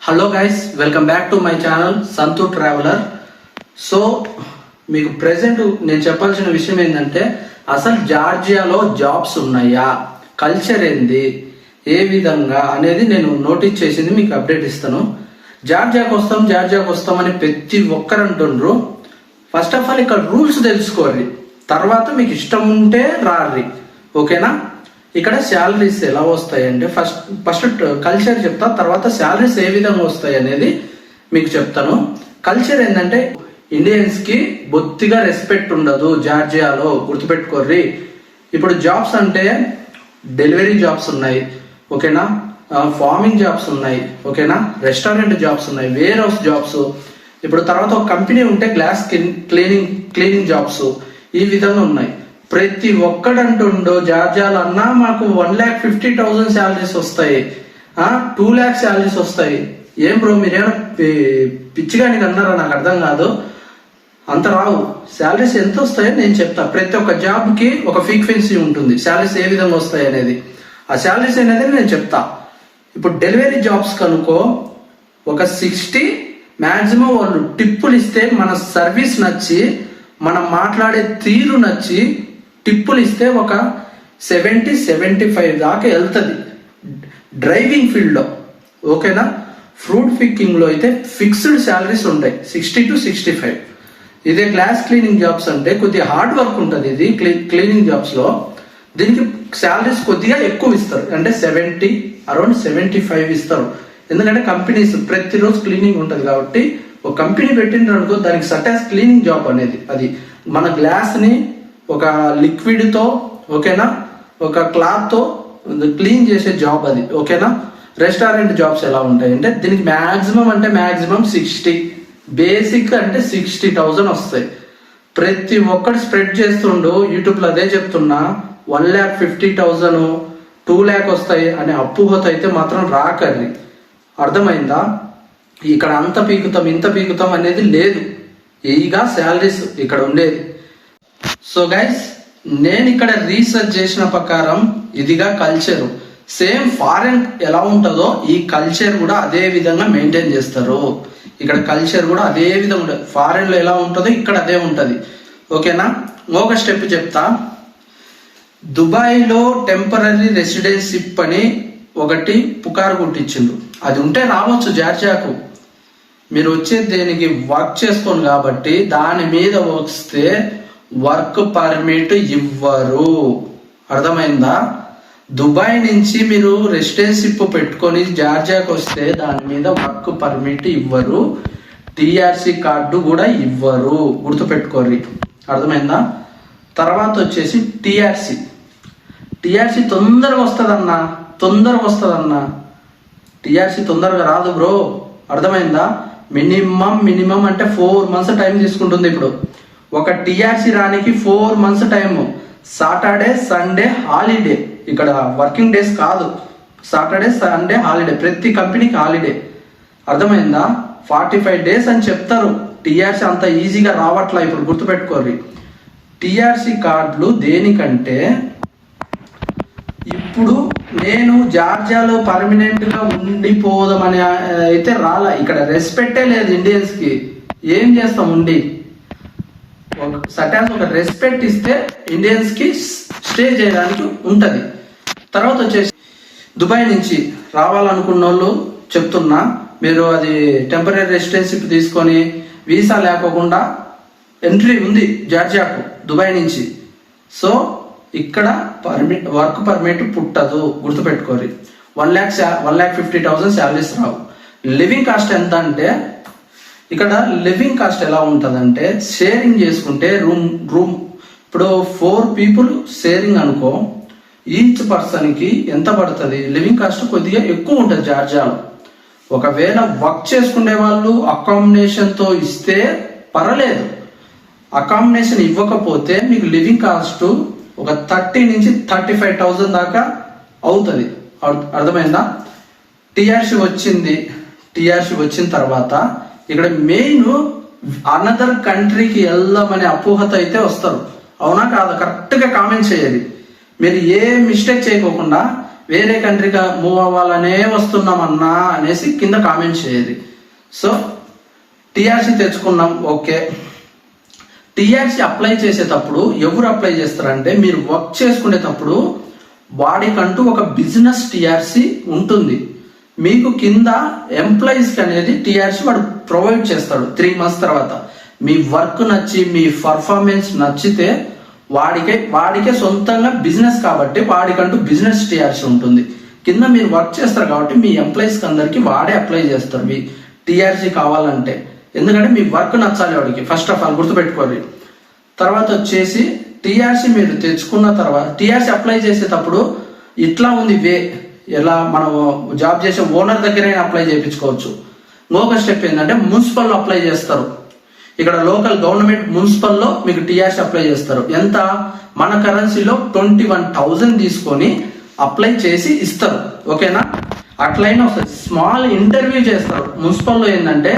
Hello guys, welcome back to my channel Santhu traveller. So మీకు present నేను చెప్పాల్సిన విషయం ఏంటంటే, అసలు జార్జియాలో జాబ్స్ ఉన్నాయా, కల్చర్ ఏంది, ఏ విధంగా అనేది నేను నోటీస్ చేసింది మీకు అప్డేట్ ఇస్తాను. జార్జియాకు వస్తాం అని ప్రతి ఒక్కరు అంటుండ్రు. ఫస్ట్ ఆఫ్ ఆల్ ఇక్కడ రూల్స్ తెలుసుకోర్రి, తర్వాత మీకు ఇష్టం ఉంటే రార్రి, ఓకేనా? ఇక్కడ శాలరీస్ ఎలా వస్తాయంటే ఫస్ట్ కల్చర్ చెప్తా, తర్వాత శాలరీస్ ఏ విధంగా వస్తాయి అనేది మీకు చెప్తాను. కల్చర్ ఏంటంటే ఇండియన్స్ కి బొత్తిగా రెస్పెక్ట్ ఉండదు జార్జియాలో, గుర్తుపెట్టుకోర్రి. ఇప్పుడు జాబ్స్ అంటే డెలివరీ జాబ్స్ ఉన్నాయి, ఓకేనా? ఫార్మింగ్ జాబ్స్ ఉన్నాయి, ఓకేనా? రెస్టారెంట్ జాబ్స్ ఉన్నాయి, వేర్ హౌస్ జాబ్స్. ఇప్పుడు తర్వాత ఒక కంపెనీ ఉంటే గ్లాస్ క్లీనింగ్ జాబ్స్, ఈ విధంగా ఉన్నాయి. ప్రతి ఒక్కడంటుండో జార్జియాలో అన్నా మాకు 1,50,000 శాలరీస్ వస్తాయి, 2 lakhs శాలరీస్ వస్తాయి. ఏం బ్రో మీరేమో పిచ్చిగానికి అన్నారా? నాకు అర్థం కాదు. అంత రావు. శాలరీస్ ఎంత వస్తాయో నేను చెప్తా. ప్రతి ఒక్క జాబ్ కి ఒక ఫ్రీక్వెన్సీ ఉంటుంది, శాలరీస్ ఏ విధంగా వస్తాయి అనేది. ఆ శాలరీస్ అనేది నేను చెప్తా. ఇప్పుడు డెలివరీ జాబ్స్ కనుకో ఒక 60 మ్యాక్సిమం వాళ్ళు టిప్పులు ఇస్తే, మన సర్వీస్ నచ్చి, మనం మాట్లాడే తీరు నచ్చి టిప్పులు ఇస్తే ఒక 70-75 దాకా వెళ్తుంది డ్రైవింగ్ ఫీల్డ్లో, ఓకేనా? ఫ్రూట్ పికింగ్లో అయితే ఫిక్స్డ్ శాలరీస్ ఉంటాయి 60 to 65. ఇదే గ్లాస్ క్లీనింగ్ జాబ్స్ అంటే కొద్దిగా హార్డ్ వర్క్ ఉంటుంది. ఇది క్లీనింగ్ జాబ్స్లో దీనికి శాలరీస్ కొద్దిగా ఎక్కువ ఇస్తారు, అంటే 70 అరౌండ్ 75 ఇస్తారు. ఎందుకంటే కంపెనీస్ ప్రతిరోజు క్లీనింగ్ ఉంటుంది కాబట్టి, ఒక కంపెనీ పెట్టిన అనుకో దానికి సటాస్ క్లీనింగ్ జాబ్ అనేది. అది మన గ్లాస్ని ఒక లిక్విడ్తో, ఓకేనా, ఒక క్లాత్తో క్లీన్ చేసే జాబ్ అది, ఓకేనా? రెస్టారెంట్ జాబ్స్ ఎలా ఉంటాయి అంటే దీనికి మ్యాక్సిమం 60, బేసిక్ అంటే 60,000 వస్తాయి. ప్రతి ఒక్కటి స్ప్రెడ్ చేస్తుండు యూట్యూబ్లో, అదే చెప్తున్నా. 1,50,000 2 lakh వస్తాయి అనే అప్పుహత అయితే మాత్రం రాకర్రి, అర్థమైందా? ఇక్కడ అంత పీకుతాం ఇంత పీకుతాం అనేది లేదు. ఈగా శాలరీస్ ఇక్కడ ఉండేది. సో గైస్, నేను ఇక్కడ రీసెర్చ్ చేసిన ప్రకారం ఇదిగా కల్చర్. సేమ్ ఫారెన్ ఎలా ఉంటుందో ఈ కల్చర్ కూడా అదే విధంగా మెయింటైన్ చేస్తారు. ఇక్కడ కల్చర్ కూడా అదే విధంగా ఉంటుంది. ఫారెన్లో ఎలా ఉంటుందో ఇక్కడ అదే ఉంటుంది, ఓకేనా? ఒక స్టెప్ చెప్తా. దుబాయ్లో టెంపరీ రెసిడెన్షిప్ అని ఒకటి పుకారు కొట్టించిండు. అది ఉంటే రావచ్చు జార్జియాకు. మీరు వచ్చే దేనికి వర్క్ చేసుకోను కాబట్టి దాని మీద వస్తే వర్క్ పర్మిట్ ఇవ్వరు, అర్థమైందా? దుబాయ్ నుంచి మీరు రెసిడెన్షిప్ పెట్టుకొని జార్జియాకు వస్తే దాని మీద వర్క్ పర్మిట్ ఇవ్వరు, టీఆర్సీ కార్డు కూడా ఇవ్వరు, గుర్తుపెట్టుకోర్రి, అర్థమైందా? తర్వాత వచ్చేసి టీఆర్సీ తొందరగా వస్తుందన్నా. టీఆర్సీ తొందరగా రాదు బ్రో, అర్థమైందా? మినిమం అంటే 4 months టైం తీసుకుంటుంది. ఇప్పుడు ఒక టీఆర్సీ రానికి 4 months time. Saturday Sunday holiday, ఇక్కడ వర్కింగ్ డేస్ కాదు, సాటర్డే సండే హాలిడే, ప్రతి కంపెనీకి హాలిడే, అర్థమైందా? 45 days అని చెప్తారు. టీఆర్సీ అంత ఈజీగా రావట్లా ఇప్పుడు, గుర్తుపెట్టుకోర్రి. టీఆర్సీ కార్డులు దేనికంటే, ఇప్పుడు నేను జార్జియాలో పర్మనెంట్ గా ఉండిపోదామని అయితే రాలా. ఇక్కడ రెస్పెక్టే లేదు ఇండియన్స్ కి. ఏం చేస్తాం ఉండి? సటాస్ ఒక రెస్పెక్ట్ ఇస్తే ఇండియన్స్ కి స్టే చేయడానికి ఉంటది. తర్వాత వచ్చేసి దుబాయ్ నుంచి రావాలనుకున్న వాళ్ళు చెప్తున్నా, మీరు అది టెంపరీ రెసిడెన్షిప్ తీసుకొని వీసా లేకోకుండా ఎంట్రీ ఉంది జార్జియాకు దుబాయ్ నుంచి. సో ఇక్కడ వర్క్ పర్మిట్ పుట్టదు, గుర్తుపెట్టుకోరి. 1,50,000 శాలరీస్ రావు. లివింగ్ కాస్ట్ ఎంత అంటే, ఇక్కడ లివింగ్ కాస్ట్ ఎలా ఉంటుందంటే, షేరింగ్ చేసుకుంటే రూమ్ ఇప్పుడు 4 people షేరింగ్ అనుకో, ఈచ్ పర్సన్కి ఎంత పడుతుంది? లివింగ్ కాస్ట్ కొద్దిగా ఎక్కువ ఉంటుంది జార్జియాలో. ఒకవేళ వర్క్ చేసుకునే వాళ్ళు అకామిడేషన్తో ఇస్తే పర్వాలేదు. అకామిడేషన్ ఇవ్వకపోతే మీకు లివింగ్ కాస్ట్ ఒక 30 నుంచి 35,000 దాకా అవుతుంది, అర్థమైందా? టీఆర్సీ వచ్చిన తర్వాత ఇక్కడ మెయిన్ అనదర్ కంట్రీకి వెళ్దామనే అపోహత అయితే వస్తారు. అవునా కాదా? కరెక్ట్గా కామెంట్ చేయాలి. మీరు ఏ మిస్టేక్ చేయకోకుండా వేరే కంట్రీగా మూవ్ అవ్వాలనే వస్తున్నామన్నా అనేసి కింద కామెంట్ చేయాలి. సో టీఆర్సీ తెచ్చుకున్నాం, ఓకే. టీఆర్సీ అప్లై చేసేటప్పుడు ఎవరు అప్లై చేస్తారంటే, మీరు వర్క్ చేసుకునేటప్పుడు వాడికంటూ ఒక బిజినెస్ టీఆర్సీ ఉంటుంది. మీకు కింద ఎంప్లాయీస్కి అనేది టీఆర్సీ వాడు ప్రొవైడ్ చేస్తాడు 3 months తర్వాత. మీ వర్క్ నచ్చి మీ పర్ఫార్మెన్స్ నచ్చితే వాడికే సొంతంగా బిజినెస్ కాబట్టి వాడికంటూ బిజినెస్ టీఆర్సీ ఉంటుంది. కింద మీరు వర్క్ చేస్తారు కాబట్టి మీ ఎంప్లాయీస్కి అందరికీ వాడే అప్లై చేస్తారు మీ టీఆర్సీ కావాలంటే. ఎందుకంటే మీ వర్క్ నచ్చాలి వాడికి, ఫస్ట్ ఆఫ్ ఆల్ గుర్తుపెట్టుకోవాలి. తర్వాత వచ్చేసి టీఆర్సీ మీరు తెచ్చుకున్న తర్వాత టీఆర్సీ అప్లై చేసేటప్పుడు ఇట్లా ఉంది వే, ఎలా మనం జాబ్ చేసే ఓనర్ దగ్గరైనా అప్లై చేయించుకోవచ్చు. ఇంకొక స్టెప్ ఏంటంటే మున్సిపల్లో అప్లై చేస్తారు. ఇక్కడ లోకల్ గవర్నమెంట్ మున్సిపల్లో మీకు టీఆర్సీ అప్లై చేస్తారు. ఎంత? మన కరెన్సీలో 21,000 తీసుకొని అప్లై చేసి ఇస్తారు, ఓకేనా? అట్లయినా వస్తుంది. స్మాల్ ఇంటర్వ్యూ చేస్తారు మున్సిపల్లో. ఏంటంటే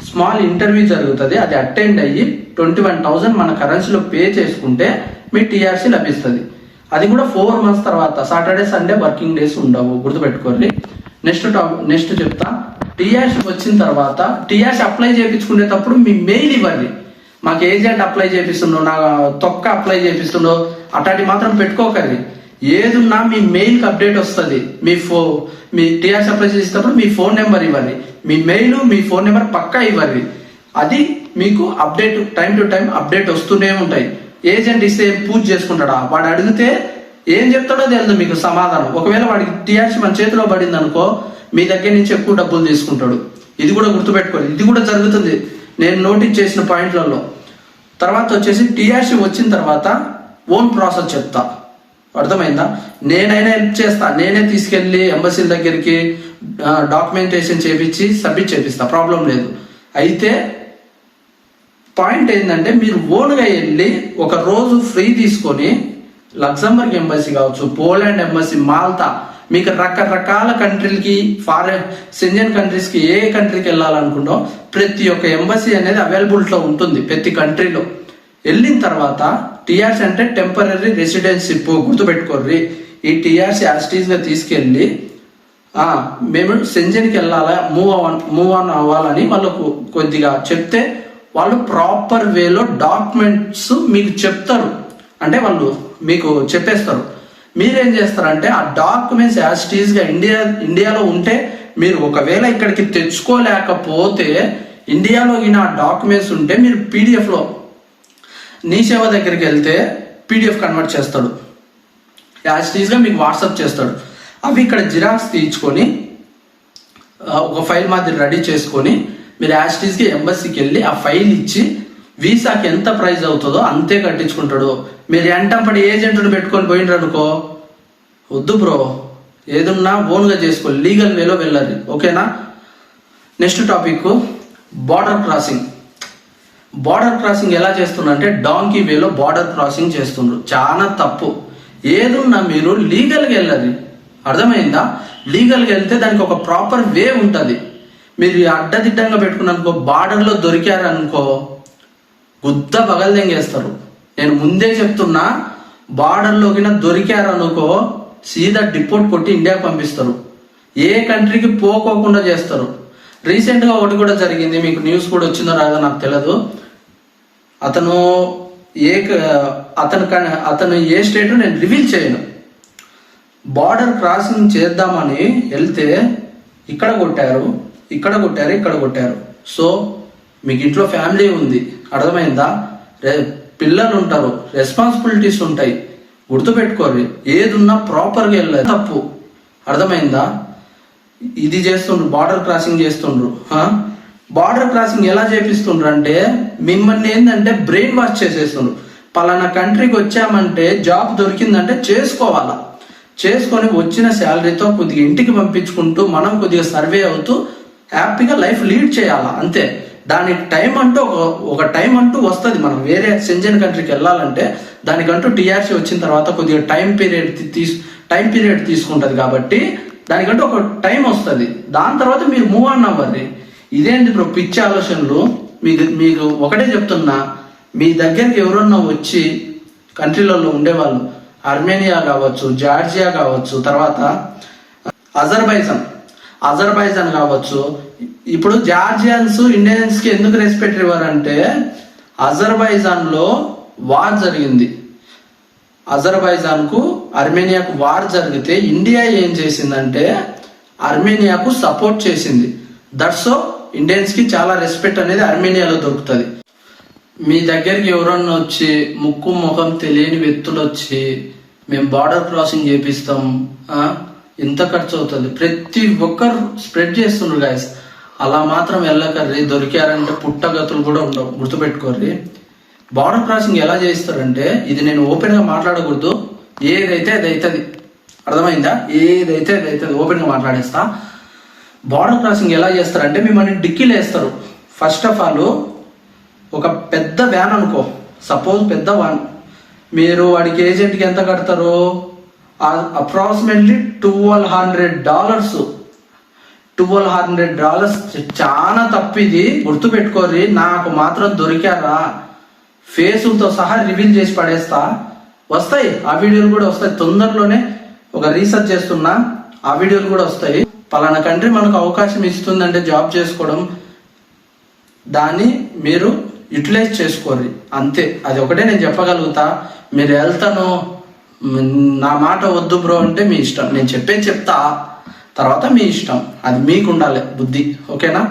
స్మాల్ ఇంటర్వ్యూ జరుగుతుంది, అది అటెండ్ అయ్యి 21,000 మన కరెన్సీలో పే చేసుకుంటే మీ టీఆర్సీ లభిస్తుంది. అది కూడా 4 months తర్వాత. సాటర్డే సండే వర్కింగ్ డేస్ ఉండవు, గుర్తుపెట్టుకోండి. నెక్స్ట్ చెప్తా. టీఆర్సీ వచ్చిన తర్వాత టీఆర్సీ అప్లై చేయించుకునేటప్పుడు మీ మెయిల్ ఇవ్వండి. మాకు ఏజెంట్ అప్లై చేపిస్తుండో, నా తొక్క అప్లై చేపిస్తుండో అట్లాంటి మాత్రం పెట్టుకోకండి. ఏదున్నా మీ మెయిల్కి అప్డేట్ వస్తుంది. మీ టీఆర్సీ అప్లై చేసేటప్పుడు మీ ఫోన్ నెంబర్ ఇవ్వండి, మీ మెయిల్ మీ ఫోన్ నెంబర్ పక్కా ఇవ్వండి. అది మీకు update, time to time update వస్తూనే ఉంటాయి. ఏజెంట్ ఇస్తే పూజ చేసుకుంటాడా? వాడు అడిగితే ఏం చెప్తాడో తెలియదు మీకు సమాధానం. ఒకవేళ వాడికి టీఆర్సీ మన చేతిలో పడింది అనుకో, మీ దగ్గర నుంచి ఎక్కువ డబ్బులు తీసుకుంటాడు. ఇది కూడా గుర్తుపెట్టుకోవాలి, ఇది కూడా జరుగుతుంది నేను నోటీస్ చేసిన పాయింట్లలో. తర్వాత వచ్చేసి టీఆర్సీ వచ్చిన తర్వాత ఓన్ ప్రాసెస్ చెప్తా, అర్థమైందా? నేనైనా హెల్ప్ చేస్తా, నేనే తీసుకెళ్ళి ఎంబసీల దగ్గరికి డాక్యుమెంటేషన్ చేపించి సబ్మిట్ చేపిస్తా, ప్రాబ్లం లేదు. అయితే పాయింట్ ఏంటంటే మీరు ఓన్గా వెళ్ళి ఒక రోజు ఫ్రీ తీసుకొని లగ్జంబర్గ్ ఎంబసీ కావచ్చు, పోలాండ్ ఎంబసీ, మాల్తా, మీకు రకరకాల కంట్రీలకి, ఫారెన్ సెంజన్ కంట్రీస్కి, ఏ కంట్రీకి వెళ్ళాలనుకుంటో ప్రతి ఒక్క ఎంబసీ అనేది అవైలబిలిటీలో ఉంటుంది ప్రతి కంట్రీలో. వెళ్ళిన తర్వాత టీఆర్సీ అంటే టెంపరీ రెసిడెన్షిప్, గుర్తుపెట్టుకోర్రి. ఈ టీఆర్సీ యాస్టీస్గా తీసుకెళ్ళి మేము సెంజన్కి వెళ్ళాలా, మూవ్ ఆన్ అవ్వాలని వాళ్ళకు కొద్దిగా చెప్తే వాళ్ళు ప్రాపర్ వేలో డాక్యుమెంట్స్ మీకు చెప్తారు. అంటే వాళ్ళు మీకు చెప్పేస్తారు. మీరేం చేస్తారంటే ఆ డాక్యుమెంట్స్ యాస్టీస్గా ఇండియాలో ఉంటే మీరు ఒకవేళ ఇక్కడికి తెచ్చుకోలేకపోతే ఇండియాలో ఆ డాక్యుమెంట్స్ ఉంటే మీరు పీడిఎఫ్లో నీ సేవ దగ్గరికి వెళ్తే పీడిఎఫ్ కన్వర్ట్ చేస్తాడు, యాస్టీస్గా మీకు వాట్సాప్ చేస్తాడు. అవి ఇక్కడ జిరాక్స్ తీయించుకొని ఒక ఫైల్ మాదిరి రెడీ చేసుకొని మీరు యాస్టీస్కి ఎంబసీకి వెళ్ళి ఆ ఫైల్ ఇచ్చి వీసాకి ఎంత ప్రైస్ అవుతుందో అంతే కట్టించుకుంటాడు. మీరు ఎంటంపడి ఏజెంట్ను పెట్టుకొని పోయినరు అనుకో, వద్దు బ్రో, ఏదున్నా ఓన్గా చేసుకో, లీగల్ వేలో వెళ్ళాలి, ఓకేనా? Next topic border crossing. Border crossing ఎలా చేస్తుండ్రంటే డాంకీ వేలో బార్డర్ క్రాసింగ్ చేస్తుండ్రు, చాలా తప్పు. ఏదున్నా మీరు లీగల్గా వెళ్ళాలి, అర్థమైందా? లీగల్గా వెళ్తే దానికి ఒక ప్రాపర్ వే ఉంటుంది. మీరు అడ్డదిడ్డంగా పెట్టుకున్నారనుకో, బార్డర్లో దొరికారనుకో గుద్ద పగలదెంగేస్తారు. నేను ముందే చెప్తున్నా, బార్డర్లోకి దొరికారనుకో సీదా డిపోర్ట్ కొట్టి ఇండియాకి పంపిస్తారు, ఏ కంట్రీకి పోకోకుండా చేస్తారు. రీసెంట్గా ఒకటి కూడా జరిగింది, మీకు న్యూస్ కూడా వచ్చిందో రాదో నాకు తెలియదు. అతను ఏ స్టేట్ నేను రివీల్ చేయను. బార్డర్ క్రాసింగ్ చేద్దామని వెళ్తే ఇక్కడ కొట్టారు, ఇక్కడ కొట్టారు, ఇక్కడ కొట్టారు. సో మీకు ఇంట్లో ఫ్యామిలీ ఉంది, అర్థమైందా? పిల్లలు ఉంటారు, రెస్పాన్సిబిలిటీస్ ఉంటాయి, గుర్తుపెట్టుకోరు. ఏదున్నా ప్రాపర్గా వెళ్ళాలి, తప్పు, అర్థమైందా? ఇది చేస్తుండ్రు, బార్డర్ క్రాసింగ్ చేస్తుండ్రు. బార్డర్ క్రాసింగ్ ఎలా చేపిస్తుండ్రు అంటే మిమ్మల్ని ఏంటంటే బ్రెయిన్ వాష్ చేసేస్తుండ్రు. పలానా కంట్రీకి వచ్చామంటే జాబ్ దొరికిందంటే చేసుకోవాలా, చేసుకొని వచ్చిన శాలరీతో కొద్దిగా ఇంటికి పంపించుకుంటూ మనం కొద్దిగా సర్వే అవుతూ హ్యాపీగా లైఫ్ లీడ్ చేయాలా, అంతే. దానికి టైం అంటూ ఒక టైం అంటూ వస్తుంది. మనం వేరే సెంజన్ కంట్రీకి వెళ్ళాలంటే దానికంటూ టీఆర్సీ వచ్చిన తర్వాత కొద్దిగా టైం పీరియడ్ తీసుకుంటుంది కాబట్టి దానికంటూ ఒక టైం వస్తుంది. దాని తర్వాత మీరు మూవ్ ఆన్ అవ్వాలి. ఇదేంటి బ్రో పిచ్చి ఆలోచనలు? మీకు ఒకటే చెప్తున్నా, మీ దగ్గరికి ఎవరన్నా వచ్చి కంట్రీలలో ఉండేవాళ్ళు ఆర్మేనియా కావచ్చు, జార్జియా కావచ్చు, తర్వాత అజర్బైజాన్ కావచ్చు. ఇప్పుడు జార్జియన్స్ ఇండియన్స్ కి ఎందుకు రెస్పెక్ట్ ఇవ్వరంటే అజర్బైజాన్ లో వార్ జరిగింది. అజర్బైజాన్ కు ఆర్మేనియాకు వార్ జరిగితే ఇండియా ఏం చేసిందంటే ఆర్మేనియాకు సపోర్ట్ చేసింది. దట్స్ సో ఇండియన్స్ కి చాలా రెస్పెక్ట్ అనేది ఆర్మేనియాలో దొరుకుతుంది. మీ దగ్గరికి ఎవరన్నా వచ్చి ముక్కు ముఖం తెలియని వ్యక్తులు వచ్చి మేము బార్డర్ క్రాసింగ్ చేపిస్తాం, ఇంత ఖర్చు అవుతుంది, ప్రతి ఒక్కరు స్ప్రెడ్ చేస్తున్నారు గాయస్. అలా మాత్రం వెళ్ళకర్రి, దొరికారంటే పుట్టగతులు కూడా ఉండవు, గుర్తుపెట్టుకోర్రి. బార్డర్ క్రాసింగ్ ఎలా చేస్తారంటే, ఇది నేను ఓపెన్ గా మాట్లాడకూడదు, ఏదైతే అది అవుతుంది, అర్థమైందా? ఏదైతే అది అవుతుంది, ఓపెన్ గా మాట్లాడేస్తా. బార్డర్ క్రాసింగ్ ఎలా చేస్తారంటే మిమ్మల్ని డిక్కీలు వేస్తారు. ఫస్ట్ ఆఫ్ ఆల్ ఒక పెద్ద వ్యాన్ అనుకో, సపోజ్ పెద్ద వ్యాన్, మీరు వాడికి ఏజెంట్కి ఎంత కడతారు? అప్రాక్సిమేట్లీ $1,200 చాలా తప్పిది, గుర్తుపెట్టుకోర్రి. నాకు మాత్రం దొరికారా ఫేసులతో సహా రివీల్ చేసి పడేస్తా. వస్తాయి ఆ వీడియోలు కూడా వస్తాయి, తొందరలోనే ఒక రీసెర్చ్ చేస్తున్నా, ఆ వీడియోలు కూడా వస్తాయి. పలానా కంట్రీ మనకు అవకాశం ఇస్తుందంటే జాబ్ చేసుకోవడం, దాన్ని మీరు యూటిలైజ్ చేసుకోర్రి, అంతే. అది ఒకటే నేను చెప్పగలుగుతా. మీరు వెళ్తాను నా మాట వద్దు బ్రో అంటే మీ ఇష్టం, నేను చెప్తా, తర్వాత మీ ఇష్టం, అది మీకు ఉండాలి బుద్ధి, ఓకేనా?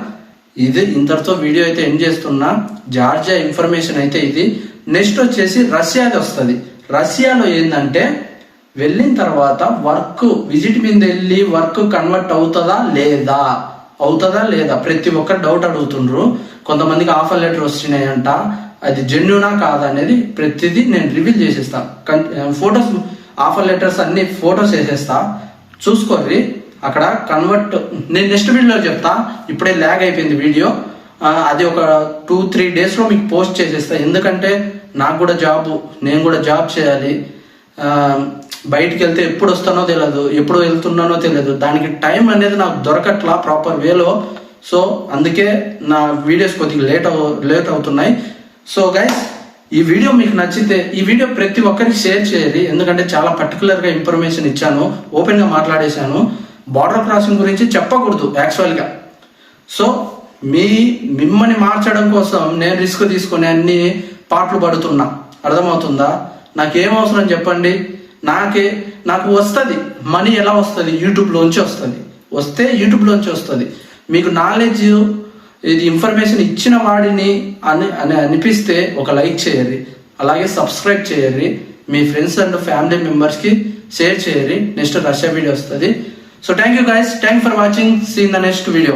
ఇది ఇంతటితో వీడియో అయితే ఎండ్ చేస్తున్నా. జార్జియా ఇన్ఫర్మేషన్ అయితే ఇది. నెక్స్ట్ వచ్చేసి రష్యాది వస్తుంది. రష్యాలో ఏంటంటే వెళ్ళిన తర్వాత వర్క్ విజిట్ మీద వెళ్ళి వర్క్ కన్వర్ట్ అవుతుందా లేదా ప్రతి ఒక్కరు డౌట్ అడుగుతుండ్రు. కొంతమందికి ఆఫర్ లెటర్ వస్తున్నాయంట, అది జెన్యునా కాదా అనేది ప్రతిదీ నేను రివీల్ చేసేస్తా. ఫొటోస్, ఆఫర్ లెటర్స్ అన్ని ఫొటోస్ వేసేస్తా, చూసుకోర్రి. అక్కడ కన్వర్ట్ నేను నెక్స్ట్ వీడియోలో చెప్తా, ఇప్పుడే ల్యాగ్ అయిపోయింది వీడియో. అది ఒక 2-3 డేస్లో మీకు పోస్ట్ చేసేస్తా. ఎందుకంటే నాకు కూడా నేను కూడా జాబ్ చేయాలి. బయటికి వెళ్తే ఎప్పుడు వస్తానో తెలియదు, ఎప్పుడు వెళ్తున్నానో తెలియదు, దానికి టైం అనేది నాకు దొరకట్లా ప్రాపర్ వేలో. సో అందుకే నా వీడియోస్ కొద్దిగా లేట్ అవుతున్నాయి. సో గైస్, ఈ వీడియో మీకు నచ్చితే ఈ వీడియో ప్రతి ఒక్కరికి షేర్ చేయాలి. ఎందుకంటే చాలా పర్టికులర్గా ఇన్ఫర్మేషన్ ఇచ్చాను, ఓపెన్గా మాట్లాడేశాను. బార్డర్ క్రాసింగ్ గురించి చెప్పకూడదు యాక్చువల్గా. సో మిమ్మల్ని మార్చడం కోసం నేను రిస్క్ తీసుకుని అన్ని పాటలు పడుతున్నా, అర్థమవుతుందా? నాకేం అవసరం చెప్పండి? నాకు వస్తుంది మనీ. ఎలా వస్తుంది? యూట్యూబ్లోంచి వస్తుంది. మీకు నాలెడ్జ్, ఇది ఇన్ఫర్మేషన్ ఇచ్చిన వాడిని అనిపిస్తే ఒక లైక్ చేయర్రి, అలాగే సబ్స్క్రైబ్ చేయర్రి, మీ ఫ్రెండ్స్ అండ్ ఫ్యామిలీ మెంబర్స్కి షేర్ చేయర్రి. నెక్స్ట్ రష్యా వీడియో వస్తుంది. So thank you guys, thank for watching, see in the next video.